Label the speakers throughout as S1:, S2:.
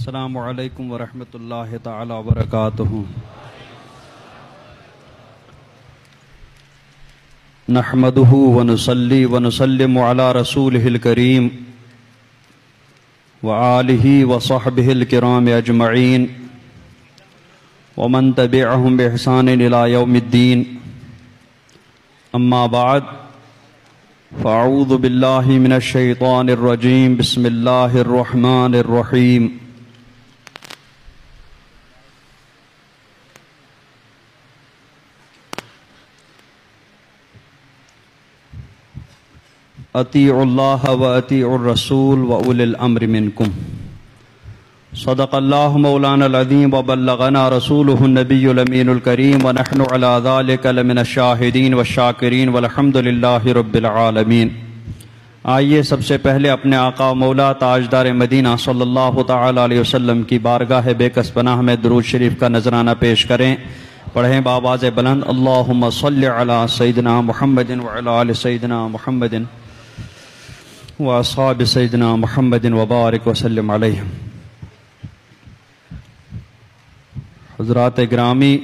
S1: السلام علیکم ورحمۃ اللہ تعالی وبرکاتہ۔ نحمده ونصلي ونسلم على رسوله الكريم وآله وصحبه الكرام أجمعين ومن تبعهم بإحسان إلى يوم الدين، أما بعد، فأعوذ بالله من الشيطان الرجيم، بسم الله الرحمن الرحيم۔ اطیعوا اللہ واطیعوا الرسول واولی الامر منکم۔ صدق اللہ مولانا العظیم وبلغنا رسولہ النبی الامین الکریم ونحن علی ذلک لمن الشاہدین والشاکرین والحمد للہ رب العالمین۔ آئیے سب سے پہلے اپنے آقا و مولا تاجدار مدینہ صلی اللہ تعالی علیہ وسلم کی بارگاہ بے کس پناہ میں درود شریف کا نذرانہ پیش کریں۔ پڑھیں بآواز بلند، اللہم صلی علی سیدنا محمد وعلی آل سیدنا محمد واصحاب سیدنا محمد وبارک وسلم علیہ۔ حضرات گرامی،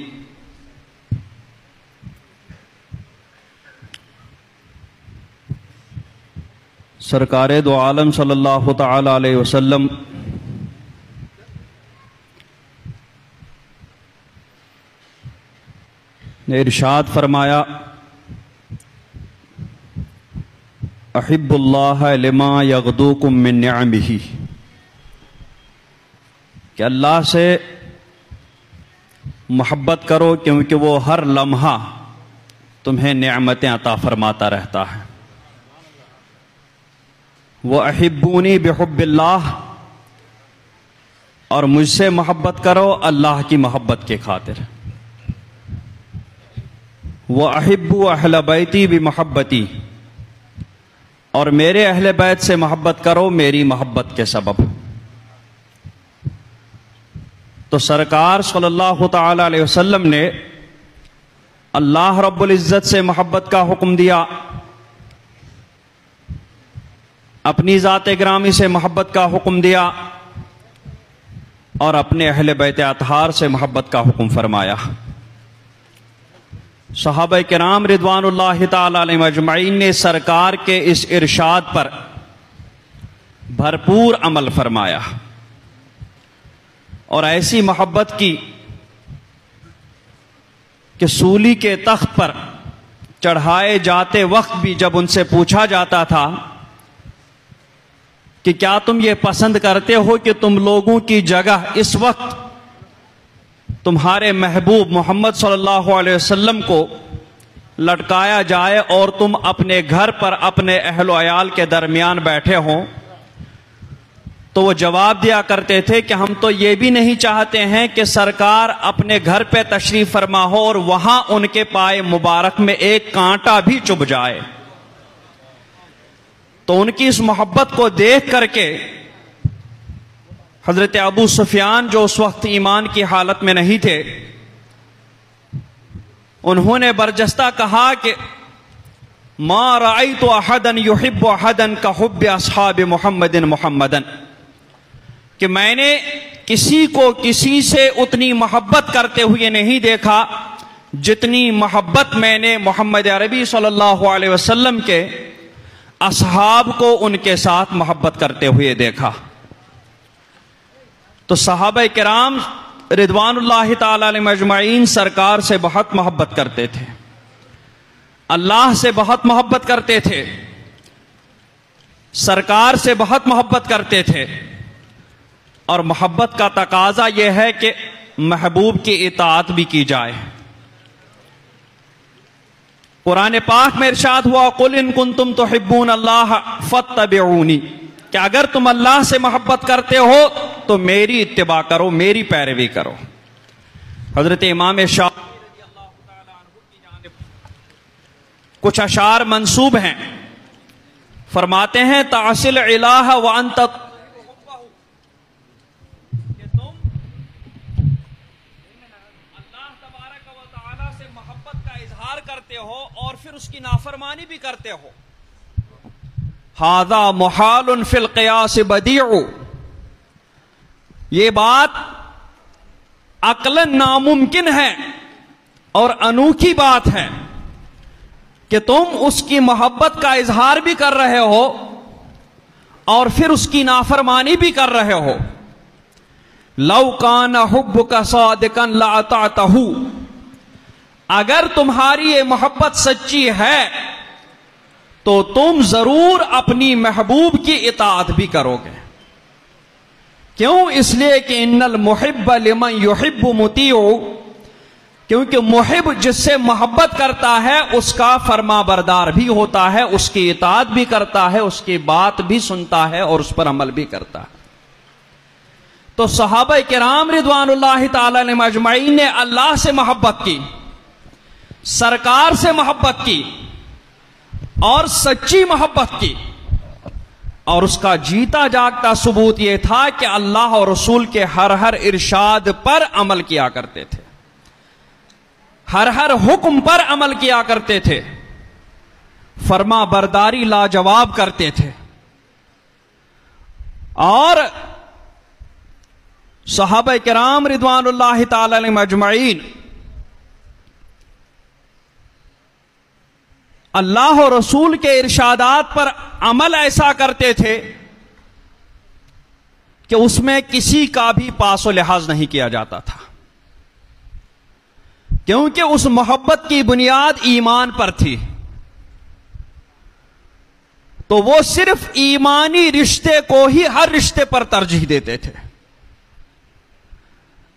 S1: سرکار دو عالم صلی اللہ تعالی علیہ وسلم نے ارشاد فرمایا، احب اللہ لما یغدوکم من نعمہ، کہ اللہ سے محبت کرو کیونکہ وہ ہر لمحہ تمہیں نعمتیں عطا فرماتا رہتا ہے۔ وَأَحِبُّونِي بِحُبِّ اللَّهِ، اور مجھ سے محبت کرو اللہ کی محبت کے خاطر۔ وَأَحِبُّوا أَهْلَ بَيْتِي بِمَحَبَّتِي، اور میرے اہل بیت سے محبت کرو میری محبت کے سبب۔ تو سرکار صلی اللہ تعالی علیہ وسلم نے اللہ رب العزت سے محبت کا حکم دیا، اپنی ذات گرامی سے محبت کا حکم دیا، اور اپنے اہل بیت اطہار سے محبت کا حکم فرمایا۔ صحابہ کرام رضوان اللہ تعالی علیہم اجمعین نے سرکار کے اس ارشاد پر بھرپور عمل فرمایا، اور ایسی محبت کی کہ سولی کے تخت پر چڑھائے جاتے وقت بھی جب ان سے پوچھا جاتا تھا کہ کیا تم یہ پسند کرتے ہو کہ تم لوگوں کی جگہ اس وقت تمہارے محبوب محمد صلی اللہ علیہ وسلم کو لٹکایا جائے اور تم اپنے گھر پر اپنے اہل و عیال کے درمیان بیٹھے ہوں؟ تو وہ جواب دیا کرتے تھے کہ ہم تو یہ بھی نہیں چاہتے ہیں کہ سرکار اپنے گھر پہ تشریف فرما ہو اور وہاں ان کے پائے مبارک میں ایک کانٹا بھی چبھ جائے۔ تو ان کی اس محبت کو دیکھ کر کے حضرت ابو سفیان، جو اس وقت ایمان کی حالت میں نہیں تھے، انہوں نے برجستہ کہا کہ ما رأیت احدا یحب احدا کحب اصحاب محمد محمدا، کہ میں نے کسی کو کسی سے اتنی محبت کرتے ہوئے نہیں دیکھا جتنی محبت میں نے محمد عربی صلی اللہ علیہ وسلم کے اصحاب کو ان کے ساتھ محبت کرتے ہوئے دیکھا۔ تو صحابہ کرام رضوان اللہ تعالی علیہم اجمعین سرکار سے بہت محبت کرتے تھے، اللہ سے بہت محبت کرتے تھے، سرکار سے بہت محبت کرتے تھے، اور محبت کا تقاضا یہ ہے کہ محبوب کی اطاعت بھی کی جائے۔ قرآن پاک میں ارشاد ہوا، قُلْ إِن كُنتُمْ تُحِبُّونَ اللَّهَ فَاتَّبِعُونِي، کہ اگر تم اللہ سے محبت کرتے ہو تو میری اتباع کرو، میری پیروی کرو۔ حضرت امام شافعی رضی اللہ تعالی عنہ کی جانب کچھ اشعار منسوب ہیں، فرماتے ہیں تعصل الہ وانت، کہ تم اللہ تبارک و تعالی سے محبت کا اظہار کرتے ہو اور پھر اس کی نافرمانی بھی کرتے ہو۔ ھذا محال فی القیاس بدیع،
S2: یہ بات عقلاً ناممکن ہے اور انوکھی بات ہے کہ تم اس کی محبت کا اظہار بھی کر رہے ہو اور پھر اس کی نافرمانی بھی کر رہے ہو. لو کان حبک صادقا لاطعتہ، اگر تمہاری یہ محبت سچی ہے تو تم ضرور اپنی محبوب کی اطاعت بھی کرو گے. کیوں؟ اس لیے کہ ان المحب لمن یحب مطیع، کیونکہ محب جس سے محبت کرتا ہے اس کا فرما بردار بھی ہوتا ہے، اس کی اطاعت بھی کرتا ہے، اس کی بات بھی سنتا ہے اور اس پر عمل بھی کرتا ہے. تو صحابہ کرام رضوان اللہ تعالی علیہم اجمعین نے اللہ سے محبت کی، سرکار سے محبت کی اور سچی محبت کی، اور اس کا جیتا جاگتا ثبوت یہ تھا کہ اللہ اور رسول کے ہر ارشاد پر عمل کیا کرتے تھے، ہر حکم پر عمل کیا کرتے تھے، فرما برداری لاجواب کرتے تھے. اور صحابہ کرام رضوان اللہ تعالی علیہم اجمعین اللہ اور رسول کے ارشادات پر عمل ایسا کرتے تھے کہ اس میں کسی کا بھی پاس و لحاظ نہیں کیا جاتا تھا، کیونکہ اس محبت کی بنیاد ایمان پر تھی. تو وہ صرف ایمانی رشتے کو ہی ہر رشتے پر ترجیح دیتے تھے.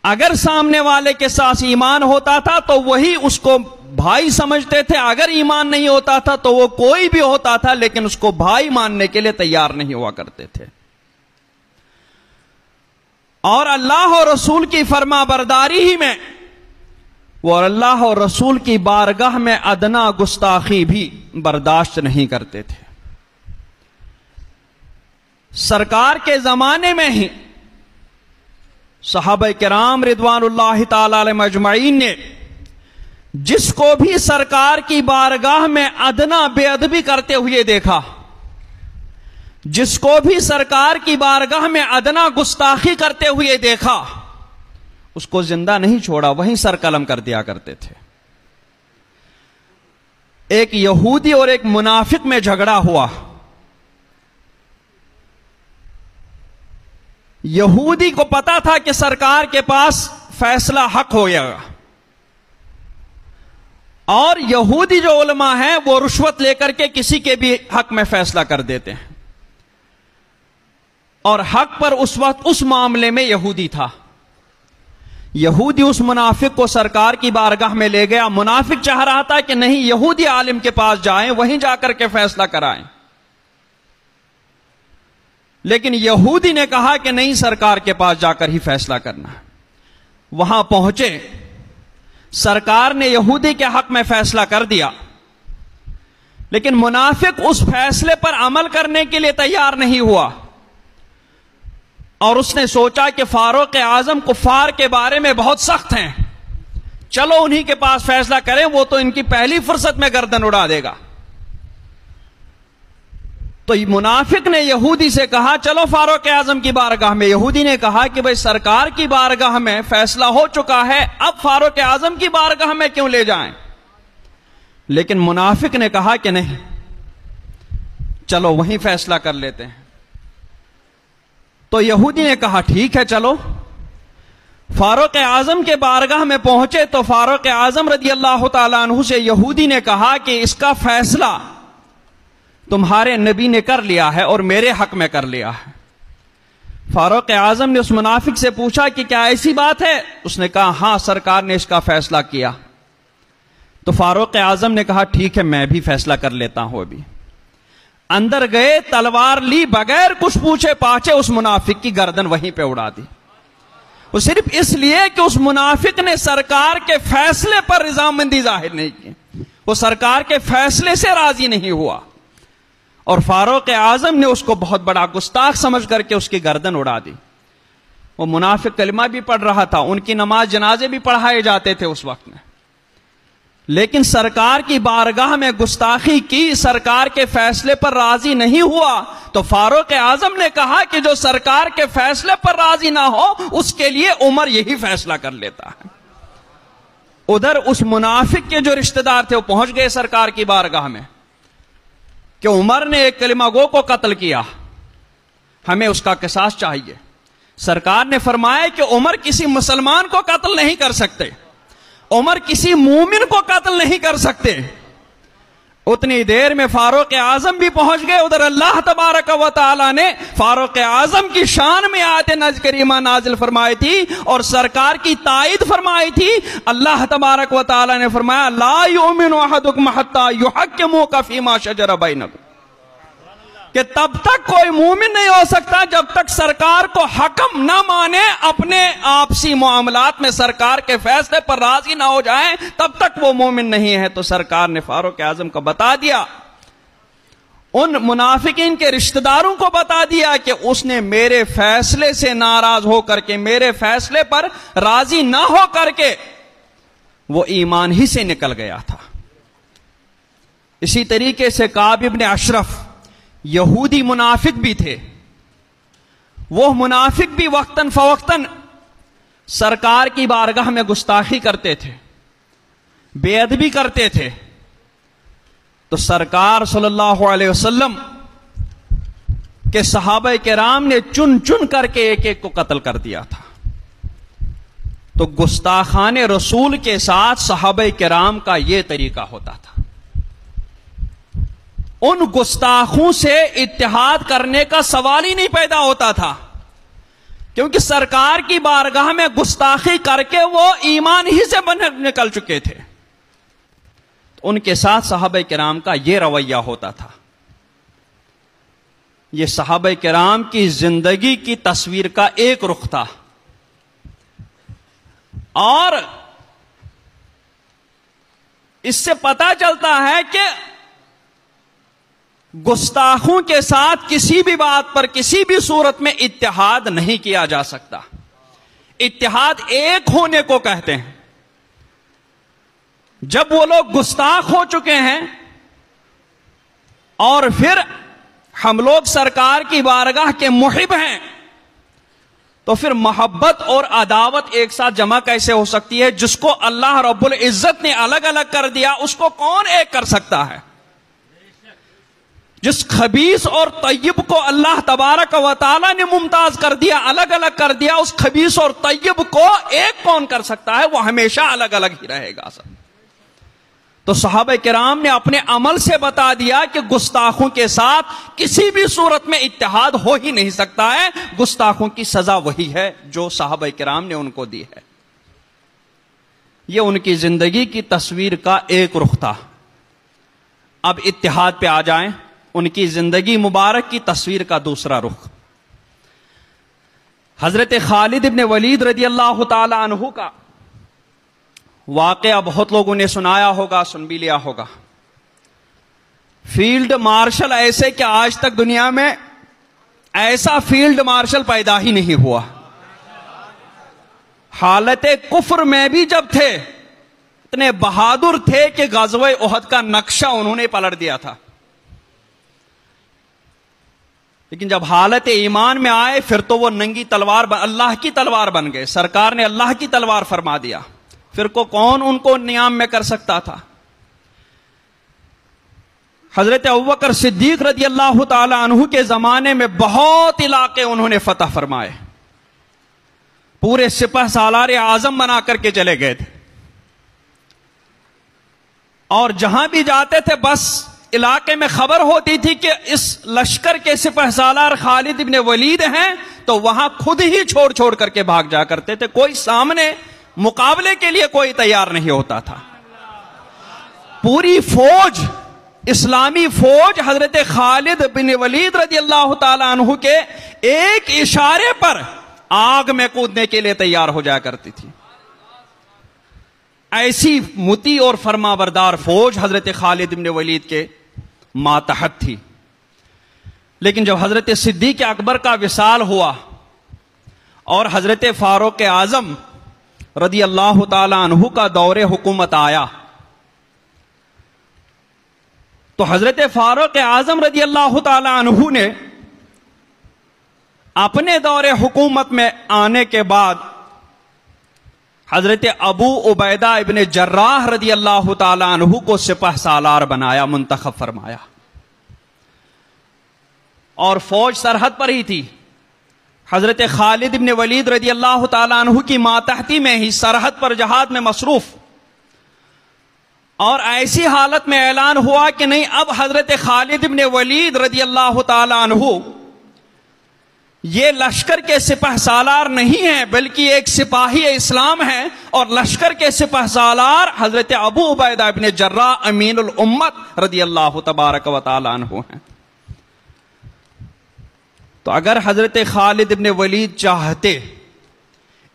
S2: اگر سامنے والے کے ساتھ ایمان ہوتا تھا تو وہی اس کو بھائی سمجھتے تھے، اگر ایمان نہیں ہوتا تھا تو وہ کوئی بھی ہوتا تھا لیکن اس کو بھائی ماننے کے لیے تیار نہیں ہوا کرتے تھے. اور اللہ اور رسول کی فرما برداری ہی میں وہ اللہ اور رسول کی بارگاہ میں ادنا گستاخی بھی برداشت نہیں کرتے تھے. سرکار کے زمانے میں ہی صحابہ کرام رضوان اللہ تعالی علیہم اجمعین نے جس کو بھی سرکار کی بارگاہ میں ادنا بے ادبی کرتے ہوئے دیکھا، جس کو بھی سرکار کی بارگاہ میں ادنا گستاخی کرتے ہوئے دیکھا، اس کو زندہ نہیں چھوڑا، وہیں سر قلم کر دیا کرتے تھے. ایک یہودی اور ایک منافق میں جھگڑا ہوا. یہودی کو پتا تھا کہ سرکار کے پاس فیصلہ حق ہو گیا، اور یہودی جو علماء ہیں وہ رشوت لے کر کے کسی کے بھی حق میں فیصلہ کر دیتے ہیں، اور حق پر اس وقت اس معاملے میں یہودی تھا. یہودی اس منافق کو سرکار کی بارگاہ میں لے گیا. منافق چاہ رہا تھا کہ نہیں، یہودی عالم کے پاس جائیں، وہیں جا کر کے فیصلہ کرائیں، لیکن یہودی نے کہا کہ نہیں، سرکار کے پاس جا کر ہی فیصلہ کرنا. وہاں پہنچے، سرکار نے یہودی کے حق میں فیصلہ کر دیا، لیکن منافق اس فیصلے پر عمل کرنے کے لیے تیار نہیں ہوا، اور اس نے سوچا کہ فاروق اعظم کفار کے بارے میں بہت سخت ہیں، چلو انہی کے پاس فیصلہ کریں، وہ تو ان کی پہلی فرصت میں گردن اڑا دے گا. تو منافق نے یہودی سے کہا چلو فاروق اعظم کی بارگاہ میں. یہودی نے کہا کہ بھئی سرکار کی بارگاہ میں فیصلہ ہو چکا ہے، اب فاروق اعظم کی بارگاہ میں کیوں لے جائیں؟ لیکن منافق نے کہا کہ نہیں، چلو وہیں فیصلہ کر لیتے ہیں. تو یہودی نے کہا ٹھیک ہے چلو. فاروق اعظم کے بارگاہ میں پہنچے تو فاروق اعظم رضی اللہ تعالیٰ عنہ سے یہودی نے کہا کہ اس کا فیصلہ تمہارے نبی نے کر لیا ہے اور میرے حق میں کر لیا ہے. فاروق اعظم نے اس منافق سے پوچھا کہ کیا ایسی بات ہے؟ اس نے کہا ہاں، سرکار نے اس کا فیصلہ کیا. تو فاروق اعظم نے کہا ٹھیک ہے، میں بھی فیصلہ کر لیتا ہوں. ابھی اندر گئے، تلوار لی، بغیر کچھ پوچھے پاچھے اس منافق کی گردن وہیں پہ اڑا دی. وہ صرف اس لیے کہ اس منافق نے سرکار کے فیصلے پر رضامندی ظاہر نہیں کی، وہ سرکار کے فیصلے سے راضی نہیں ہوا، اور فاروق اعظم نے اس کو بہت بڑا گستاخ سمجھ کر کے اس کی گردن اڑا دی. وہ منافق کلمہ بھی پڑھ رہا تھا، ان کی نماز جنازے بھی پڑھائے جاتے تھے اس وقت میں. لیکن سرکار کی بارگاہ میں گستاخی کی، سرکار کے فیصلے پر راضی نہیں ہوا، تو فاروق اعظم نے کہا کہ جو سرکار کے فیصلے پر راضی نہ ہو اس کے لیے عمر یہی فیصلہ کر لیتا ہے۔ ادھر اس منافق کے جو رشتہ دار تھے وہ پہنچ گئے سرکار کی بارگاہ میں کہ عمر نے ایک کلمہ گو کو قتل کیا، ہمیں اس کا قصاص چاہیے۔ سرکار نے فرمایا کہ عمر کسی مسلمان کو قتل نہیں کر سکتے، عمر کسی مومن کو قتل نہیں کر سکتے۔ اتنی دیر میں فاروق اعظم بھی پہنچ گئے۔ ادھر اللہ تبارک و تعالی نے فاروق اعظم کی شان میں آیت کریمہ نازل فرمائی تھی اور سرکار کی تائید فرمائی تھی۔ اللہ تبارک و تعالی نے فرمایا لا یؤمن احدکم حتی یحکموک فیما شجر بینکم، کہ تب تک کوئی مومن نہیں ہو سکتا جب تک سرکار کو حکم نہ مانے، اپنے آپسی معاملات میں سرکار کے فیصلے پر راضی نہ ہو جائیں، تب تک وہ مومن نہیں ہے۔ تو سرکار نے فاروق اعظم کو بتا دیا، ان منافقین کے رشتہ داروں کو بتا دیا کہ اس نے میرے فیصلے سے ناراض ہو کر کے، میرے فیصلے پر راضی نہ ہو کر کے وہ ایمان ہی سے نکل گیا تھا۔ اسی طریقے سے کعب ابن اشرف یہودی منافق بھی تھے، وہ منافق بھی وقتاً فوقتاً سرکار کی بارگاہ میں گستاخی کرتے تھے، بے ادبی کرتے تھے۔ تو سرکار صلی اللہ علیہ وسلم کے صحابہ کرام نے چن چن کر کے ایک ایک کو قتل کر دیا تھا۔ تو گستاخان رسول کے ساتھ صحابہ کرام کا یہ طریقہ ہوتا تھا۔ ان گستاخوں سے اتحاد کرنے کا سوال ہی نہیں پیدا ہوتا تھا، کیونکہ سرکار کی بارگاہ میں گستاخی کر کے وہ ایمان ہی سے نکل چکے تھے۔ ان کے ساتھ صحابہ کرام کا یہ رویہ ہوتا تھا۔ یہ صحابہ کرام کی زندگی کی تصویر کا ایک رخ تھا، اور اس سے پتہ چلتا ہے کہ گستاخوں کے ساتھ کسی بھی بات پر، کسی بھی صورت میں اتحاد نہیں کیا جا سکتا۔ اتحاد ایک ہونے کو کہتے ہیں۔ جب وہ لوگ گستاخ ہو چکے ہیں اور پھر ہم لوگ سرکار کی بارگاہ کے محب ہیں، تو پھر محبت اور عداوت ایک ساتھ جمع کیسے ہو سکتی ہے؟ جس کو اللہ رب العزت نے الگ الگ کر دیا اس کو کون ایک کر سکتا ہے؟ جس خبیث اور طیب کو اللہ تبارک و تعالی نے ممتاز کر دیا، الگ الگ کر دیا، اس خبیث اور طیب کو ایک کون کر سکتا ہے؟ وہ ہمیشہ الگ الگ ہی رہے گا سب۔ تو صحابہ کرام نے اپنے عمل سے بتا دیا کہ گستاخوں کے ساتھ کسی بھی صورت میں اتحاد ہو ہی نہیں سکتا ہے۔ گستاخوں کی سزا وہی ہے جو صحابہ کرام نے ان کو دی ہے۔ یہ ان کی زندگی کی تصویر کا ایک رخ تھا۔ اب اتحاد پہ آ جائیں، ان کی زندگی مبارک کی تصویر کا دوسرا رخ۔ حضرت خالد ابن ولید رضی اللہ تعالی عنہ کا واقعہ بہت لوگوں نے سنایا ہوگا، سن بھی لیا ہوگا۔ فیلڈ مارشل ایسے کہ آج تک دنیا میں ایسا فیلڈ مارشل پیدا ہی نہیں ہوا۔ حالت کفر میں بھی جب تھے اتنے بہادر تھے کہ غزوہ احد کا نقشہ انہوں نے پلٹ دیا تھا، لیکن جب حالت ایمان میں آئے پھر تو وہ ننگی تلوار اللہ کی تلوار بن گئے۔ سرکار نے اللہ کی تلوار فرما دیا، پھر کون ان کو نیام میں کر سکتا تھا؟ حضرت ابوبکر صدیق رضی اللہ تعالی عنہ کے زمانے میں بہت علاقے انہوں نے فتح فرمائے، پورے سپہ سالار اعظم بنا کر کے چلے گئے تھے، اور جہاں بھی جاتے تھے بس علاقے میں خبر ہوتی تھی کہ اس لشکر کے سپہ سالار خالد ابن ولید ہیں، تو وہاں خود ہی چھوڑ چھوڑ کر کے بھاگ جا کرتے تھے۔ کوئی سامنے مقابلے کے لیے کوئی تیار نہیں ہوتا تھا۔ پوری فوج، اسلامی فوج حضرت خالد بن ولید رضی اللہ تعالی عنہ کے ایک اشارے پر آگ میں کودنے کے لیے تیار ہو جایا کرتی تھی۔ ایسی مطیع اور فرما بردار فوج حضرت خالد بن ولید کے ماتحت تھی۔ لیکن جب حضرت صدیق اکبر کا وصال ہوا اور حضرت فاروق اعظم رضی اللہ تعالی عنہ کا دور حکومت آیا، تو حضرت فاروق اعظم رضی اللہ تعالی عنہ نے اپنے دور حکومت میں آنے کے بعد حضرت ابو عبیدہ ابن جراح رضی اللہ تعالی عنہ کو سپہ سالار بنایا، منتخب فرمایا، اور فوج سرحد پر ہی تھی۔ حضرت خالد ابن ولید رضی اللہ تعالی عنہ کی ماتحتی میں ہی سرحد پر جہاد میں مصروف، اور ایسی حالت میں اعلان ہوا کہ نہیں، اب حضرت خالد ابن ولید رضی اللہ تعالی عنہ یہ لشکر کے سپہ سالار نہیں ہیں بلکہ ایک سپاہی اسلام ہیں، اور لشکر کے سپہ سالار حضرت ابو عبیدہ ابن جراح امین الامت رضی اللہ تبارک و تعالی عنہ ہیں۔ تو اگر حضرت خالد ابن ولید چاہتے،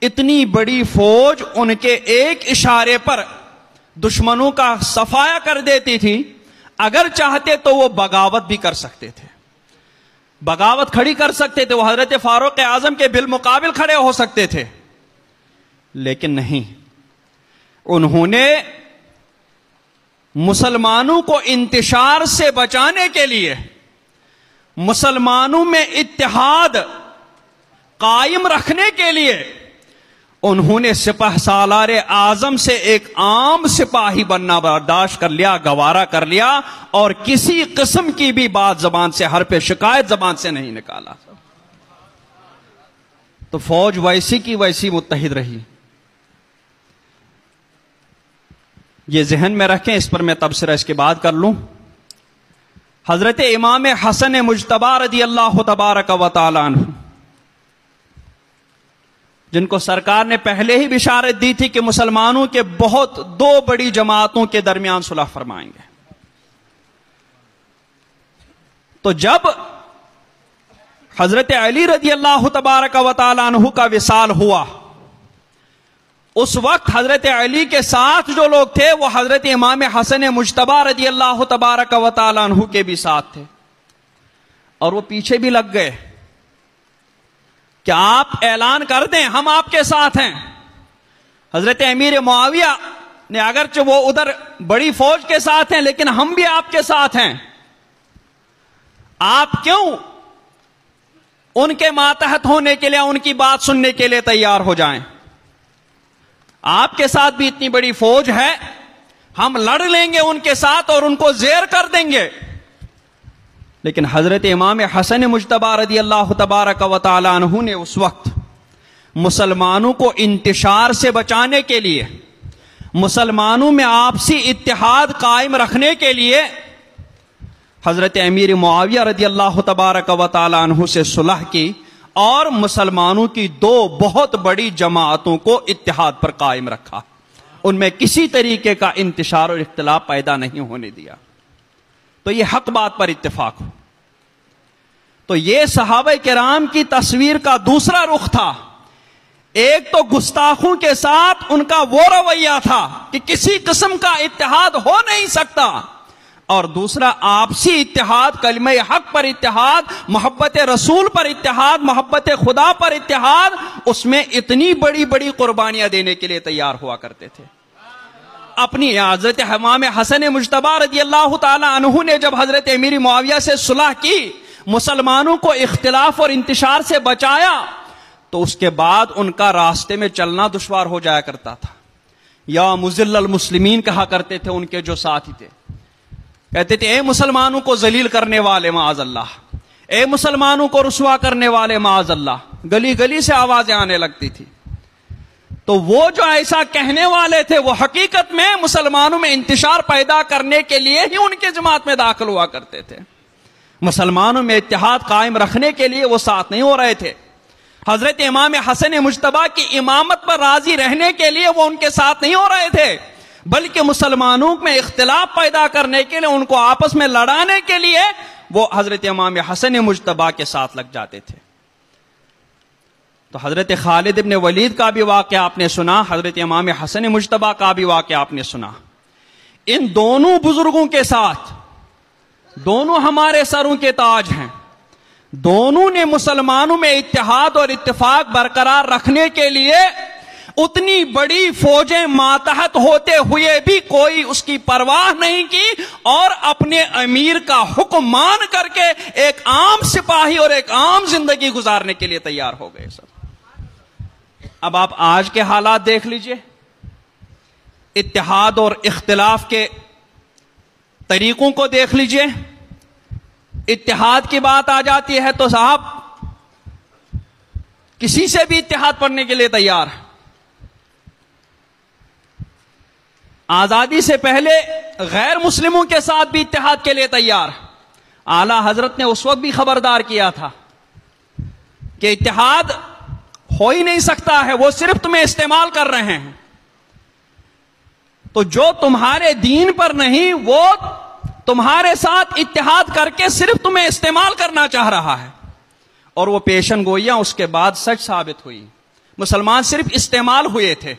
S2: اتنی بڑی فوج ان کے ایک اشارے پر دشمنوں کا صفایا کر دیتی تھی، اگر چاہتے تو وہ بغاوت بھی کر سکتے تھے، بغاوت کھڑی کر سکتے تھے، وہ حضرت فاروق اعظم کے بالمقابل کھڑے ہو سکتے تھے، لیکن نہیں، انہوں نے مسلمانوں کو انتشار سے بچانے کے لیے، مسلمانوں میں اتحاد قائم رکھنے کے لیے، انہوں نے سپہ سالار اعظم سے ایک عام سپاہی بننا برداشت کر لیا، گوارا کر لیا، اور کسی قسم کی بھی بات زبان سے، حرف شکایت زبان سے نہیں نکالا۔ تو فوج ویسی کی ویسی متحد رہی۔ یہ ذہن میں رکھیں، اس پر میں تبصرہ اس کے بعد کر لوں۔ حضرت امام حسن مجتبی رضی اللہ تبارک و تعالی عنہ، جن کو سرکار نے پہلے ہی بشارت دی تھی کہ مسلمانوں کے بہت دو بڑی جماعتوں کے درمیان صلح فرمائیں گے، تو جب حضرت علی رضی اللہ تبارک و تعالی عنہ کا وصال ہوا، اس وقت حضرت علی کے ساتھ جو لوگ تھے وہ حضرت امام حسن مجتبی رضی اللہ تبارک و تعالی عنہ کے بھی ساتھ تھے، اور وہ پیچھے بھی لگ گئے کہ آپ اعلان کر دیں ہم آپ کے ساتھ ہیں۔ حضرت امیر معاویہ نے، اگرچہ وہ ادھر بڑی فوج کے ساتھ ہیں لیکن ہم بھی آپ کے ساتھ ہیں، آپ کیوں ان کے ماتحت ہونے کے لیے، ان کی بات سننے کے لیے تیار ہو جائیں؟ آپ کے ساتھ بھی اتنی بڑی فوج ہے، ہم لڑ لیں گے ان کے ساتھ اور ان کو زیر کر دیں گے۔ لیکن حضرت امام حسن مجتبی رضی اللہ تبارک و تعالی عنہ نے اس وقت مسلمانوں کو انتشار سے بچانے کے لیے، مسلمانوں میں آپسی اتحاد قائم رکھنے کے لیے حضرت امیر معاویہ رضی اللہ تبارک و تعالی عنہ سے صلح کی، اور مسلمانوں کی دو بہت بڑی جماعتوں کو اتحاد پر قائم رکھا، ان میں کسی طریقے کا انتشار اور اختلاف پیدا نہیں ہونے دیا۔ تو یہ حق بات پر اتفاق ہو۔ تو یہ صحابہ کرام کی تصویر کا دوسرا رخ تھا۔ ایک تو گستاخوں کے ساتھ ان کا وہ رویہ تھا کہ کسی قسم کا اتحاد ہو نہیں سکتا، اور دوسرا آپسی اتحاد، کلمہ حق پر اتحاد، محبت رسول پر اتحاد، محبت خدا پر اتحاد، اس میں اتنی بڑی بڑی قربانیاں دینے کے لیے تیار ہوا کرتے تھے۔ اپنی حضرت امام حسن مجتبی رضی اللہ تعالی عنہ نے جب حضرت امیر معاویہ سے صلح کی، مسلمانوں کو اختلاف اور انتشار سے بچایا، تو اس کے بعد ان کا راستے میں چلنا دشوار ہو جایا کرتا تھا۔ یا مذل المسلمین کہا کرتے تھے ان کے جو ساتھی تھے، کہتے تھے اے مسلمانوں کو ذلیل کرنے والے معاذ اللہ، اے مسلمانوں کو رسوا کرنے والے معاذ اللہ، گلی گلی سے آوازیں آنے لگتی تھی۔ تو وہ جو ایسا کہنے والے تھے وہ حقیقت میں مسلمانوں میں انتشار پیدا کرنے کے لیے ہی ان کے جماعت میں داخل ہوا کرتے تھے، مسلمانوں میں اتحاد قائم رکھنے کے لیے وہ ساتھ نہیں ہو رہے تھے۔ حضرت امام حسن مجتبی کی امامت پر راضی رہنے کے لیے وہ ان کے ساتھ نہیں ہو رہے تھے، بلکہ مسلمانوں میں اختلاف پیدا کرنے کے لیے، ان کو آپس میں لڑانے کے لیے وہ حضرت امام حسن مجتبی کے ساتھ لگ جاتے تھے۔ تو حضرت خالد ابن ولید کا بھی واقعہ آپ نے سنا، حضرت امام حسن مجتبی کا بھی واقعہ آپ نے سنا۔ ان دونوں بزرگوں کے ساتھ، دونوں ہمارے سروں کے تاج ہیں، دونوں نے مسلمانوں میں اتحاد اور اتفاق برقرار رکھنے کے لیے اتنی بڑی فوجیں ماتحت ہوتے ہوئے بھی کوئی اس کی پرواہ نہیں کی اور اپنے امیر کا حکم مان کر کے ایک عام سپاہی اور ایک عام زندگی گزارنے کے لیے تیار ہو گئے سب۔ اب آپ آج کے حالات دیکھ لیجئے، اتحاد اور اختلاف کے طریقوں کو دیکھ لیجئے۔ اتحاد کی بات آ جاتی ہے تو صاحب کسی سے بھی اتحاد پڑھنے کے لیے تیار۔ آزادی سے پہلے غیر مسلموں کے ساتھ بھی اتحاد کے لیے تیار۔ اعلی حضرت نے اس وقت بھی خبردار کیا تھا کہ اتحاد ہو ہی نہیں سکتا ہے، وہ صرف تمہیں استعمال کر رہے ہیں۔ تو جو تمہارے دین پر نہیں وہ تمہارے ساتھ اتحاد کر کے صرف تمہیں استعمال کرنا چاہ رہا ہے، اور وہ پیشن گوئیاں اس کے بعد سچ ثابت ہوئی۔ مسلمان صرف استعمال ہوئے تھے،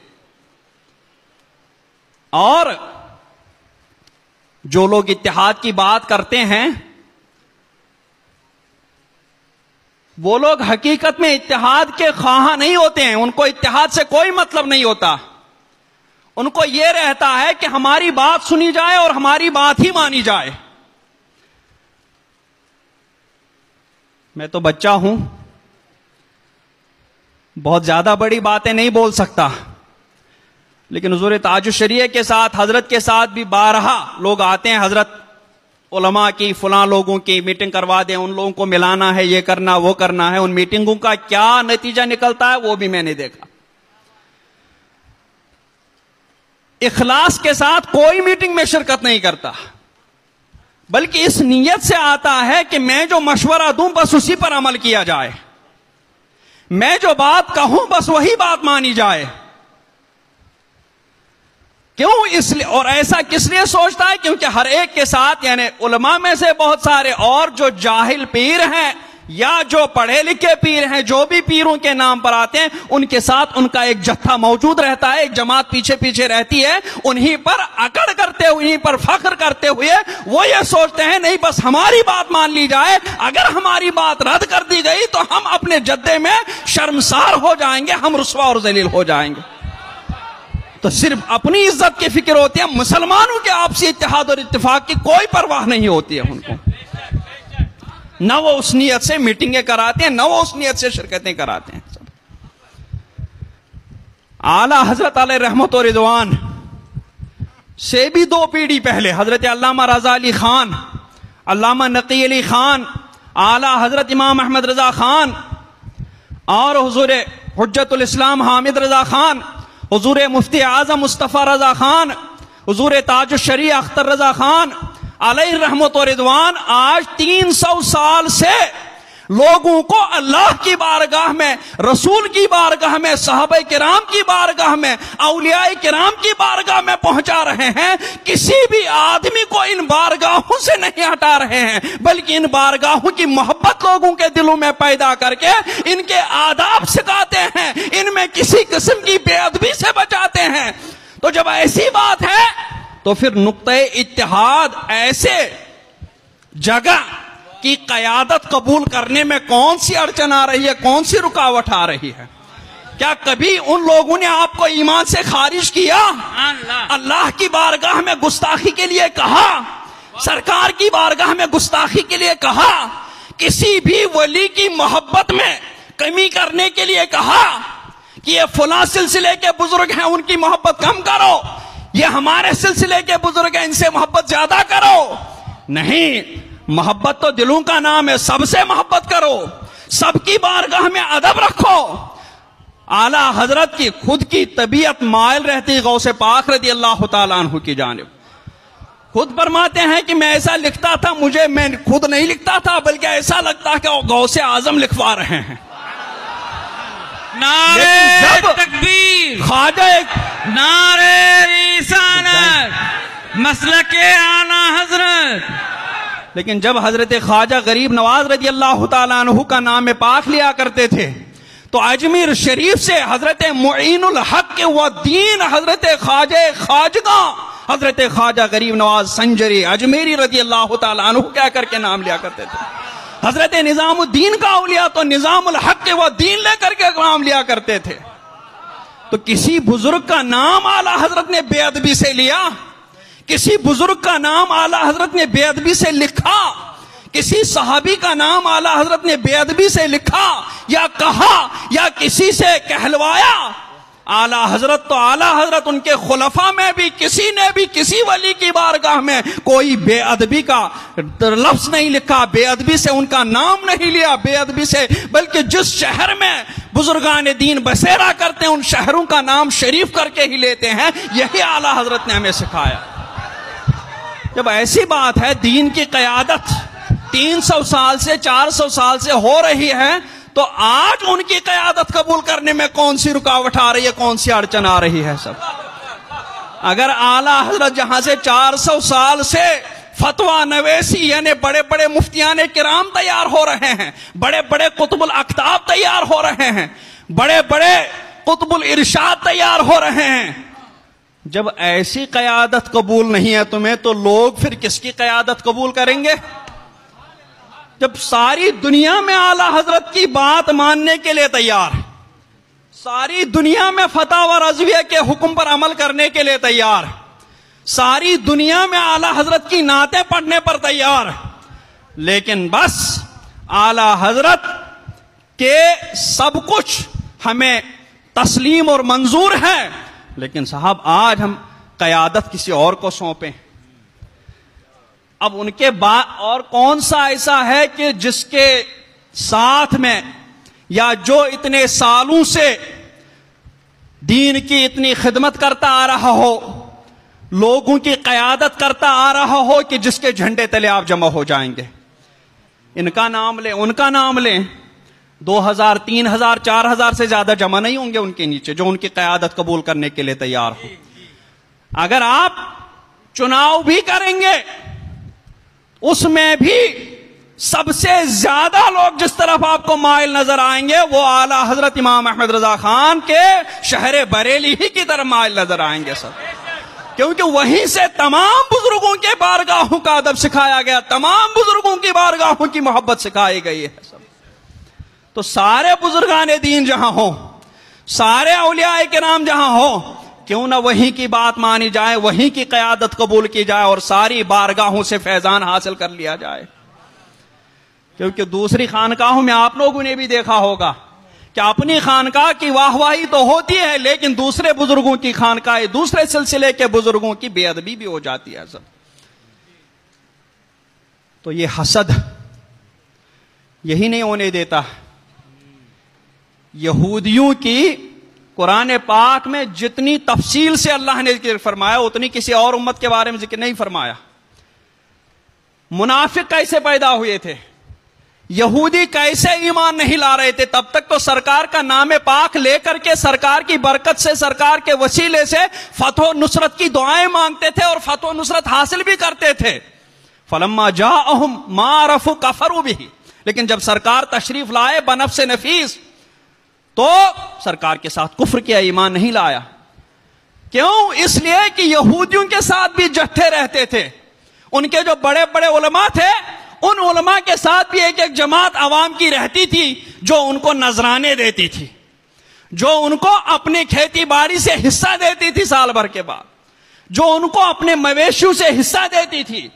S2: اور جو لوگ اتحاد کی بات کرتے ہیں وہ لوگ حقیقت میں اتحاد کے خواہاں نہیں ہوتے ہیں، ان کو اتحاد سے کوئی مطلب نہیں ہوتا۔ ان کو یہ رہتا ہے کہ ہماری بات سنی جائے اور ہماری بات ہی مانی جائے۔ میں تو بچہ ہوں، بہت زیادہ بڑی باتیں نہیں بول سکتا، لیکن حضور تاج الشریعہ کے ساتھ، حضرت کے ساتھ بھی بارہا لوگ آتے ہیں، حضرت علماء کی فلاں لوگوں کی میٹنگ کروا دیں، ان لوگوں کو ملانا ہے، یہ کرنا وہ کرنا ہے۔ ان میٹنگوں کا کیا نتیجہ نکلتا ہے وہ بھی میں نے دیکھا۔ اخلاص کے ساتھ کوئی میٹنگ میں شرکت نہیں کرتا، بلکہ اس نیت سے آتا ہے کہ میں جو مشورہ دوں بس اسی پر عمل کیا جائے، میں جو بات کہوں بس وہی بات مانی جائے۔ کیوں؟ اس لیے، اور ایسا کس لیے سوچتا ہے؟ کیونکہ ہر ایک کے ساتھ، یعنی علماء میں سے بہت سارے اور جو جاہل پیر ہیں یا جو پڑھے لکھے پیر ہیں، جو بھی پیروں کے نام پر آتے ہیں، ان کے ساتھ ان کا ایک جتھا موجود رہتا ہے، ایک جماعت پیچھے پیچھے رہتی ہے، انہی پر اکڑ کرتے ہوئے، انہی پر فخر کرتے ہوئے وہ یہ سوچتے ہیں نہیں بس ہماری بات مان لی جائے، اگر ہماری بات رد کر دی گئی تو ہم اپنے جدے میں شرمسار ہو جائیں گے، ہم رسوا اور ذلیل ہو جائیں گے۔ تو صرف اپنی عزت کی فکر ہوتی ہے، مسلمانوں کے آپسی اتحاد اور اتفاق کی کوئی پرواہ نہیں ہوتی ہے ان کو۔ نہ وہ اس نیت سے میٹنگیں کراتے ہیں، نہ وہ اس نیت سے شرکتیں کراتے ہیں۔ اعلی حضرت علیہ رحمت و رضوان سے بھی 2 پیڑھی پہلے حضرت علامہ رضا علی خان، علامہ نقی علی خان، اعلی حضرت امام احمد رضا خان اور حضور حجت الاسلام حامد رضا خان، حضور مفتی اعظم مصطفیٰ رضا خان، حضور تاج الشریعہ اختر رضا خان علیہ رحمت و رضوان آج 300 سال سے لوگوں کو اللہ کی بارگاہ میں، رسول کی بارگاہ میں، صحابہ کرام کی بارگاہ میں، اولیاء کرام کی بارگاہ میں پہنچا رہے ہیں۔ کسی بھی آدمی کو ان بارگاہوں سے نہیں ہٹا رہے ہیں، بلکہ ان بارگاہوں کی محبت لوگوں کے دلوں میں پیدا کر کے ان کے آداب سکھاتے ہیں، ان میں کسی قسم کی بے ادبی سے بچاتے ہیں۔ تو جب ایسی بات ہے تو پھر نقطہ اتحاد ایسے جگہ کی قیادت قبول کرنے میں کون سی اڑچن آ رہی ہے، کون سی رکاوٹ آ رہی ہے؟ کیا کبھی ان لوگوں نے آپ کو ایمان سے خارج کیا؟ اللہ کی بارگاہ میں گستاخی کے لیے کہا، سرکار کی بارگاہ میں گستاخی کے لیے کہا، کسی بھی ولی کی محبت میں کمی کرنے کے لیے کہا کہ یہ فلاں سلسلے کے بزرگ ہیں ان کی محبت کم کرو، یہ ہمارے سلسلے کے بزرگ ہیں ان سے محبت زیادہ کرو؟ نہیں، محبت تو دلوں کا نام ہے، سب سے محبت کرو، سب کی بارگاہ میں ادب رکھو۔ اعلی حضرت کی خود کی طبیعت مائل رہتی غوث پاک رضی اللہ تعالیٰ عنہ کی جانب، خود فرماتے ہیں کہ میں ایسا لکھتا تھا، میں خود نہیں لکھتا تھا بلکہ ایسا لگتا کہ غوث اعظم لکھوا رہے ہیں۔
S3: نعرہ تکبیر،
S2: خواجہ
S3: نعرہ رسالت، مسلک اعلی حضرت۔
S2: لیکن جب حضرت خواجہ غریب نواز رضی اللہ تعالیٰ عنہ کا نام پاک لیا کرتے تھے تو اجمیر شریف سے حضرت معین الحق و دین حضرت خواجہ خواجگاں حضرت خواجہ غریب نواز سنجری اجمیری رضی اللہ تعالیٰ عنہ کہہ کر کے نام لیا کرتے تھے۔ حضرت نظام الدین کا اولیاء تو نظام الحق و دین لے کر کے نام لیا کرتے تھے۔ تو کسی بزرگ کا نام اعلی حضرت نے بے ادبی سے لیا، کسی بزرگ کا نام اعلی حضرت نے بے ادبی سے لکھا، کسی صحابی کا نام اعلی حضرت نے بے ادبی سے لکھا یا کہا یا کسی سے کہلوایا؟ اعلی حضرت تو اعلی حضرت، ان کے خلفاء میں بھی کسی نے بھی کسی ولی کی بارگاہ میں کوئی بے ادبی کا لفظ نہیں لکھا، بے ادبی سے ان کا نام نہیں لیا، بے ادبی سے، بلکہ جس شہر میں بزرگان دین بسیرا کرتے ہیں ان شہروں کا نام شریف کر کے ہی لیتے ہیں۔ یہی اعلی حضرت نے ہمیں سکھایا۔ جب ایسی بات ہے، دین کی قیادت 300 سال سے 400 سال سے ہو رہی ہے، تو آج ان کی قیادت قبول کرنے میں کون سی رکاوٹ آ رہی ہے، کون سی اڑچن آ رہی ہے؟ سب اگر اعلی حضرت جہاں سے 400 سال سے فتویٰ نویسی یعنی بڑے بڑے مفتیان کرام تیار ہو رہے ہیں، بڑے بڑے قطب الاقطاب تیار ہو رہے ہیں، بڑے بڑے قطب الارشاد تیار ہو رہے ہیں، جب ایسی قیادت قبول نہیں ہے تمہیں، تو لوگ پھر کس کی قیادت قبول کریں گے؟ جب ساری دنیا میں اعلی حضرت کی بات ماننے کے لیے تیار، ساری دنیا میں فتح و رضویہ کے حکم پر عمل کرنے کے لیے تیار، ساری دنیا میں اعلی حضرت کی نعتیں پڑھنے پر تیار، لیکن بس اعلی حضرت کے سب کچھ ہمیں تسلیم اور منظور ہے، لیکن صاحب آج ہم قیادت کسی اور کو سونپیں۔ اب ان کے بعد اور کون سا ایسا ہے کہ جس کے ساتھ میں یا جو اتنے سالوں سے دین کی اتنی خدمت کرتا آ رہا ہو، لوگوں کی قیادت کرتا آ رہا ہو، کہ جس کے جھنڈے تلے آپ جمع ہو جائیں گے؟ ان کا نام لیں، ان کا نام لیں، 2000 3000 4000 سے زیادہ جمع نہیں ہوں گے ان کے نیچے جو ان کی قیادت قبول کرنے کے لیے تیار ہوں۔ اگر آپ چناؤ بھی کریں گے، اس میں بھی سب سے زیادہ لوگ جس طرف آپ کو مائل نظر آئیں گے وہ اعلی حضرت امام احمد رضا خان کے شہر بریلی ہی کی طرف مائل نظر آئیں گے سب، کیونکہ وہیں سے تمام بزرگوں کے بارگاہوں کا ادب سکھایا گیا، تمام بزرگوں کی بارگاہوں کی محبت سکھائی گئی ہے سب۔ تو سارے بزرگان دین جہاں ہوں، سارے اولیاء کرام جہاں ہوں، کیوں نہ وہیں کی بات مانی جائے، وہیں کی قیادت قبول کی جائے اور ساری بارگاہوں سے فیضان حاصل کر لیا جائے۔ کیونکہ دوسری خانقاہوں میں آپ لوگوں نے بھی دیکھا ہوگا کہ اپنی خانقاہ کی واہ واہی تو ہوتی ہے، لیکن دوسرے بزرگوں کی خانقاہ، دوسرے سلسلے کے بزرگوں کی بے ادبی بھی ہو جاتی ہے سب۔ تو یہ حسد یہی نہیں ہونے دیتا۔ یہودیوں کی قرآن پاک میں جتنی تفصیل سے اللہ نے ذکر فرمایا اتنی کسی اور امت کے بارے میں ذکر نہیں فرمایا۔ منافق کیسے پیدا ہوئے تھے، یہودی کیسے ایمان نہیں لا رہے تھے، تب تک تو سرکار کا نام پاک لے کر کے سرکار کی برکت سے، سرکار کے وسیلے سے فتح و نصرت کی دعائیں مانگتے تھے اور فتح و نصرت حاصل بھی کرتے تھے۔ فلما جاءہم ما عرفوا کفروا بہ، لیکن جب سرکار تشریف لائے بنفس نفیس تو سرکار کے ساتھ کفر کیا، ایمان نہیں لایا۔ کیوں؟ اس لیے کہ یہودیوں کے ساتھ بھی جٹھے رہتے تھے، ان کے جو بڑے بڑے علماء تھے ان علماء کے ساتھ بھی ایک ایک جماعت عوام کی رہتی تھی جو ان کو نذرانے دیتی تھی، جو ان کو اپنی کھیتی باڑی سے حصہ دیتی تھی سال بھر کے بعد، جو ان کو اپنے مویشیوں سے حصہ دیتی تھی۔